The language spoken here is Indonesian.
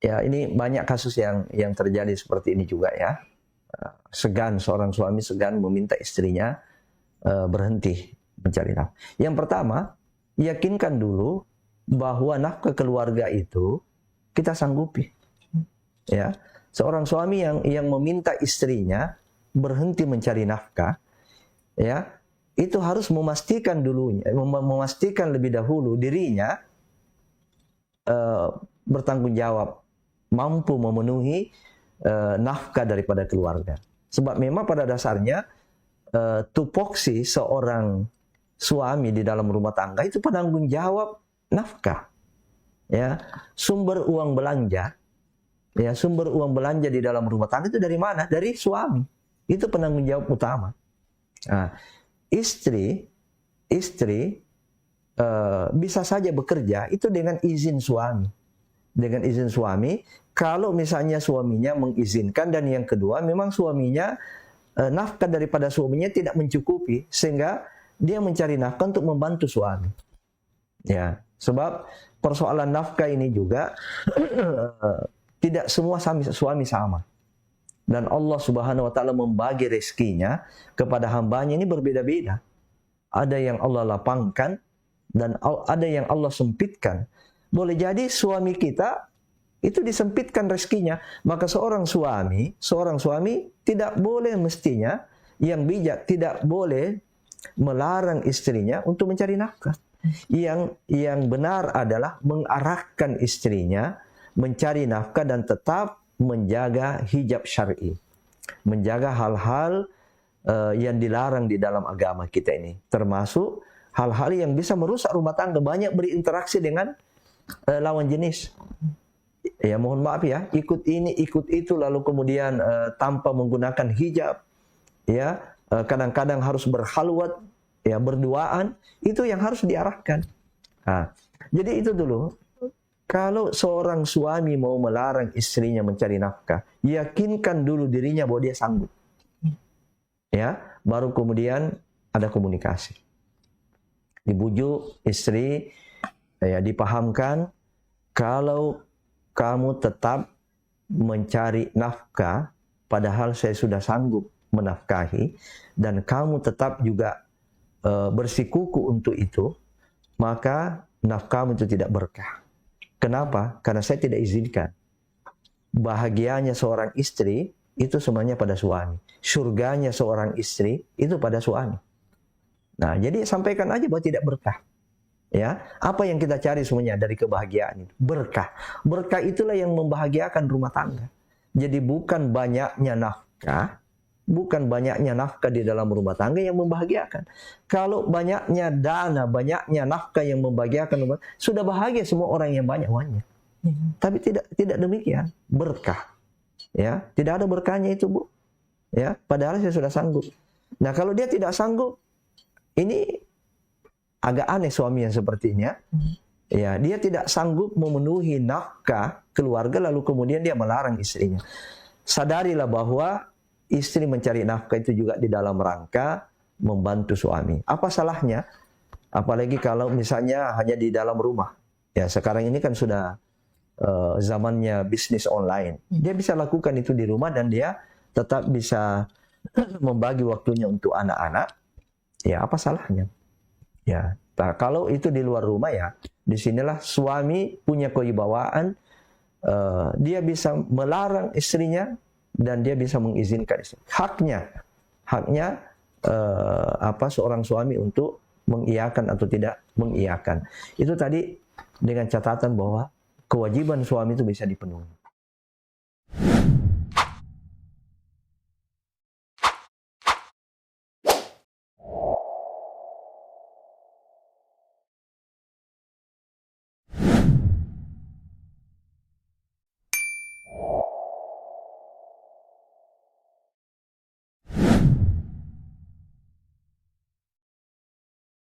Ya, ini banyak kasus yang terjadi seperti ini juga ya. Seorang suami segan meminta istrinya berhenti mencari nafkah. Yang pertama, yakinkan dulu bahwa nafkah keluarga itu kita sanggupi. Ya, seorang suami yang meminta istrinya berhenti mencari nafkah, ya, itu harus memastikan lebih dahulu dirinya bertanggung jawab, mampu memenuhi nafkah daripada keluarga. Sebab memang pada dasarnya tupoksi seorang suami di dalam rumah tangga itu penanggung jawab nafkah. Ya, sumber uang belanja di dalam rumah tangga itu dari mana? Dari suami. Itu penanggung jawab utama. Nah, istri bisa saja bekerja itu dengan izin suami. Dengan izin suami, kalau misalnya suaminya mengizinkan, dan yang kedua memang suaminya nafkah daripada suaminya tidak mencukupi sehingga dia mencari nafkah untuk membantu suami. Ya, sebab persoalan nafkah ini juga tidak semua suami sama. Dan Allah Subhanahu wa taala membagi rezekinya kepada hambanya ini berbeda-beda. Ada yang Allah lapangkan dan ada yang Allah sempitkan. Boleh jadi suami kita itu disempitkan rezekinya, maka seorang suami tidak boleh, mestinya yang bijak tidak boleh melarang istrinya untuk mencari nafkah. Yang benar adalah mengarahkan istrinya mencari nafkah dan tetap menjaga hijab syar'i, menjaga hal-hal yang dilarang di dalam agama kita ini, termasuk hal-hal yang bisa merusak rumah tangga, banyak berinteraksi dengan lawan jenis. Ya, mohon maaf ya, ikut ini, ikut itu, lalu kemudian tanpa menggunakan hijab, ya, kadang-kadang harus berhalwat, ya, berduaan, itu yang harus diarahkan. Nah, jadi itu dulu. Kalau seorang suami mau melarang istrinya mencari nafkah, yakinkan dulu dirinya bahwa dia sanggup. Ya, baru kemudian ada komunikasi. Dibujuk istri, ya, dipahamkan kalau kamu tetap mencari nafkah padahal saya sudah sanggup menafkahi dan kamu tetap juga bersikuku untuk itu, maka nafkahmu itu tidak berkah. Kenapa? Karena saya tidak izinkan. Bahagianya seorang istri itu semuanya pada suami. Surganya seorang istri itu pada suami. Nah, jadi sampaikan aja bahwa tidak berkah. Ya, apa yang kita cari semuanya dari kebahagiaan itu? Berkah. Berkah itulah yang membahagiakan rumah tangga. Jadi bukan banyaknya nafkah di dalam rumah tangga yang membahagiakan. Kalau banyaknya dana, banyaknya nafkah yang membahagiakan rumah, sudah bahagia semua orang yang banyak-banyak. Tapi tidak demikian. Berkah. Ya, tidak ada berkahnya itu, Bu. Ya, padahal saya sudah sanggup. Nah, kalau dia tidak sanggup, ini agak aneh suami yang seperti ini ya. Ya, dia tidak sanggup memenuhi nafkah keluarga lalu kemudian dia melarang istrinya. Sadarilah bahwa istri mencari nafkah itu juga di dalam rangka membantu suami. Apa salahnya? Apalagi kalau misalnya hanya di dalam rumah. Ya, sekarang ini kan sudah zamannya bisnis online. Dia bisa lakukan itu di rumah dan dia tetap bisa membagi waktunya untuk anak-anak. Ya, apa salahnya? Ya, nah, kalau itu di luar rumah ya, disinilah suami punya kewibawaan, dia bisa melarang istrinya dan dia bisa mengizinkan istri. Haknya seorang suami untuk mengiyakan atau tidak mengiyakan. Itu tadi dengan catatan bahwa kewajiban suami itu bisa dipenuhi.